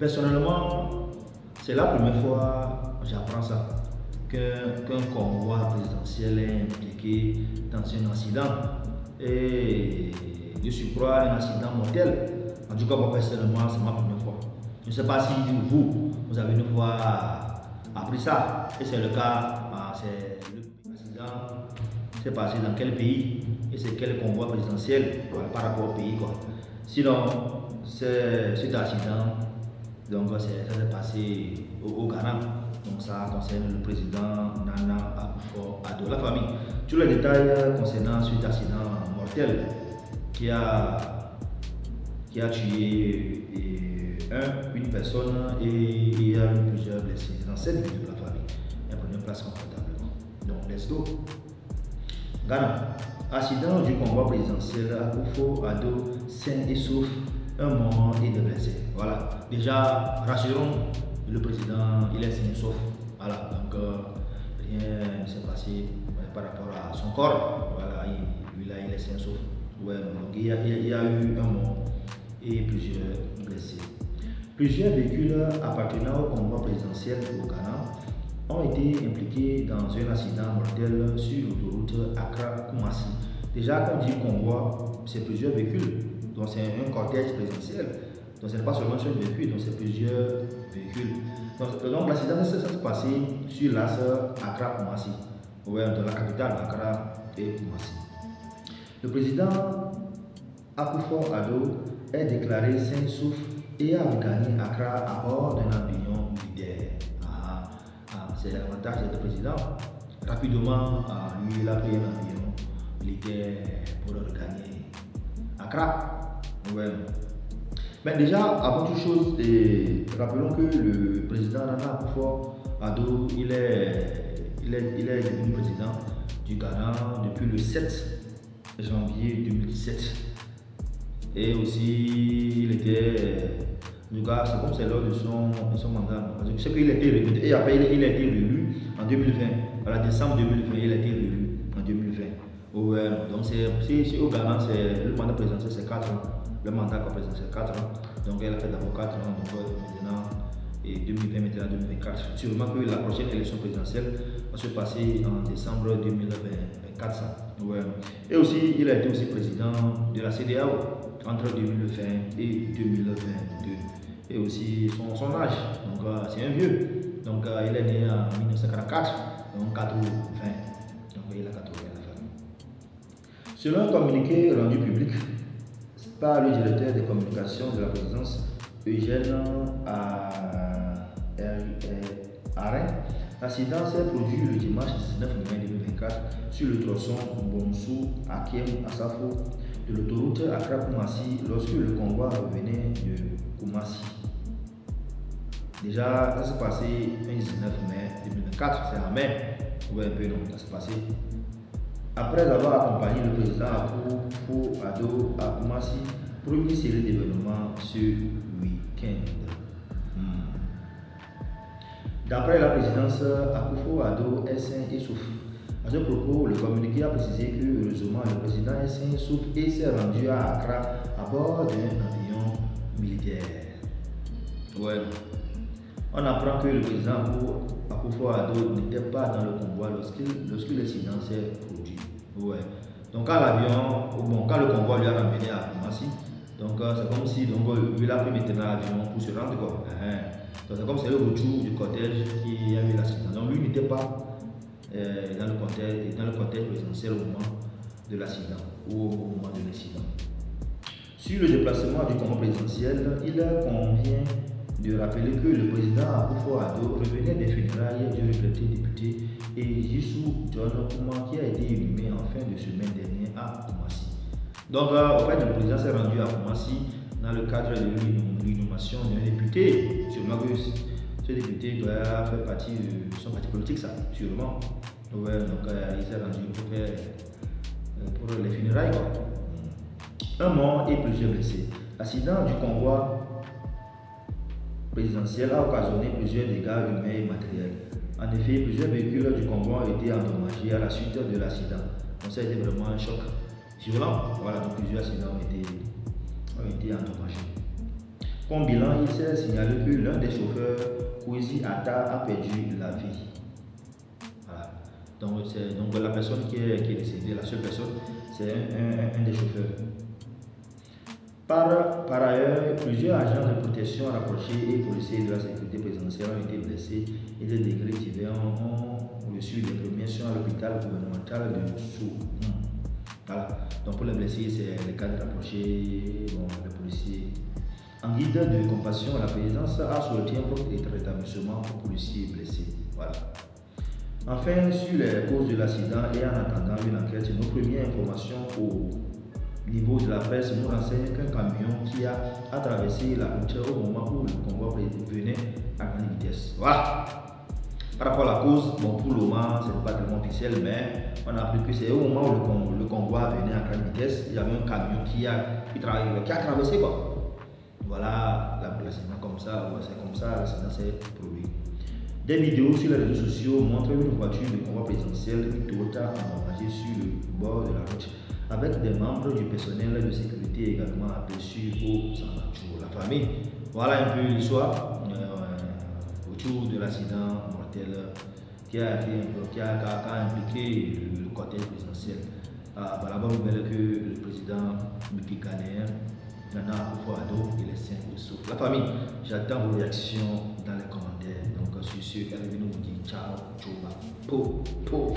Personnellement, c'est la première fois que j'apprends ça, qu'un convoi présidentiel est impliqué dans un accident. Et de surcroît, un accident mortel. En tout cas, moi personnellement, c'est ma première fois. Je ne sais pas si vous avez une fois appris ça. Et c'est le cas, c'est l'accident s'est passé dans quel pays et c'est quel convoi présidentiel par rapport au pays, quoi. Sinon, cet accident, donc ça s'est passé au Ghana. Donc ça concerne le président Nana Akufo-Addo, la famille. Tous les détails concernant cet accident mortel qui a tué une personne et il y a eu plusieurs blessés dans cette ville de la famille. Et prenez place confortablement. Donc let's go. Ghana. Accident du convoi présidentiel Akufo-Addo, sain et sauf, un mort et des blessés. Voilà. Déjà, rassurons, le président, il est sain et sauf. Voilà. Donc, rien ne s'est passé par rapport à son corps. Voilà. Il est sain et sauf. Ouais, donc, il y a eu un mort et plusieurs blessés. Plusieurs véhicules appartenant au convoi présidentiel au Ghana ont été impliqués dans un accident mortel sur l'autoroute Accra-Kumasi. Déjà, quand on dit convoi, c'est plusieurs véhicules. Donc, c'est un cortège présidentiel. Donc, ce n'est pas seulement un véhicule, donc c'est plusieurs véhicules. Donc l'accident s'est passé sur l'axe Accra-Kumasi, de la capitale Accra et Kumasi. Le président Akufo-Addo est déclaré sain sauf et a regagné Accra à bord d'un avion militaire. C'est l'avantage d'être président. Rapidement, lui, il a pris un avion militaire pour regagner Accra. Ouais. Mais déjà, avant toute chose, rappelons que le président Nana Akufo-Addo, il est devenu président du Ghana depuis le 7 janvier 2017. Et aussi, il était, en tout cas, c'est comme c'est lors de son mandat. Parce que je sais qu'il a été réélu. Et après, il a été réélu en 2020. Voilà, décembre 2020, il a été réélu en 2020. Ouais, donc, c'est au Ghana, le mandat présidentiel, c'est 4 ans. Le mandat présidentiel, c'est 4 ans. Donc, elle a fait d'abord 4 ans. Donc, maintenant, et 2020, maintenant 2024. Sûrement que la prochaine élection présidentielle va se passer en décembre 2024. Ouais. Et aussi, il a été aussi président de la CEDEAO entre 2020 et 2022. Et aussi son âge, donc c'est un vieux. Donc il est né en 1944, donc 80. Donc il a 80 à la famille. Selon un communiqué rendu public par le directeur des communications de la présidence, Eugène Arin, l'accident s'est produit le dimanche 19 mai 2024 sur le tronçon Bonsou-Akiem-Asafo de l'autoroute Accra-Kumasi lorsque le convoi revenait de Kumasi. Déjà, ça s'est passé le 19 mai 2024, c'est en mai, ouais, un peu non, ça s'est passé. Après avoir accompagné le président Akufo-Addo à Kumasi pour une série d'événements ce week-end. D'après la présidence, Akufo-Addo est sain et sauf. À ce propos, le communiqué a précisé que heureusement le président est sain et sauf et s'est rendu à Accra à bord d'un avion militaire. Ouais. On apprend que le président Akufo-Addo n'était pas dans le convoi lorsque l'incident s'est produit. Ouais. Donc quand le convoi lui a ramené à Kumasi, donc c'est comme si il a pris maintenant l'avion pour se rendre quoi. Donc c'est comme c'est le retour du cortège qui a eu l'accident. Donc lui n'était pas dans le cortège présidentiel au moment de l'accident ou au moment de l'incident. Sur le déplacement du convoi présidentiel, il convient de rappeler que le président Akufo-Addo revenait des funérailles du regretté député Ejisou John Kuma qui a été inhumé en fin de semaine dernière à Kumasi. Donc, en fait, le président s'est rendu à Kumasi dans le cadre de l'inhumation d'un député. Sûrement que ce député doit faire partie de son parti politique, ça, sûrement. Ouais, donc, il s'est rendu pour les funérailles, quoi. Un mort et plusieurs blessés. L'accident du convoi présidentiel a occasionné plusieurs dégâts humains et matériels. En effet, plusieurs véhicules du convoi ont été endommagés à la suite de l'accident. Donc ça a été vraiment un choc violent. Voilà, donc plusieurs accidents ont été endommagés. Comme bilan, il s'est signalé que l'un des chauffeurs, Kwesi Atta, a perdu la vie. Voilà. Donc la personne qui est décédée, la seule personne, c'est un des chauffeurs. Par ailleurs, plusieurs agents de protection rapprochés et policiers de la sécurité présidentielle ont été blessés et des degrés divers ont reçu des premiers soins à l'hôpital gouvernemental de Sou. Voilà. Donc pour les blessés, c'est les cadres rapprochés, les policiers. En guide de compassion, la présidence a souhaité un prompt rétablissement aux policiers blessés. Voilà. Enfin, sur les causes de l'accident et en attendant une enquête, nos premières informations au niveau de la presse nous renseigne qu'un camion qui a traversé la route au moment où le convoi venait à grande vitesse. Voilà. Par rapport à la cause, bon, pour le moment, ce n'est pas tellement officiel, mais on a appris que c'est au moment où le convoi venait à grande vitesse, il y avait un camion qui a traversé quoi. Voilà, l'accident comme ça, c'est comme ça, l'accident s'est produit. Des vidéos sur les réseaux sociaux montrent une voiture de convoi présidentiel, une Toyota endommagée sur le bord de la route, avec des membres du personnel de sécurité également aperçus aux alentours. La famille, voilà un peu l'histoire autour de l'accident mortel qui a impliqué le cortège présidentiel. La bonne nouvelle est que le président ghanéen Nana Akufo-Addo et les siens de souffle. La famille, j'attends vos réactions dans les commentaires. Donc sur ce, allez nous dire ciao, ciao, po.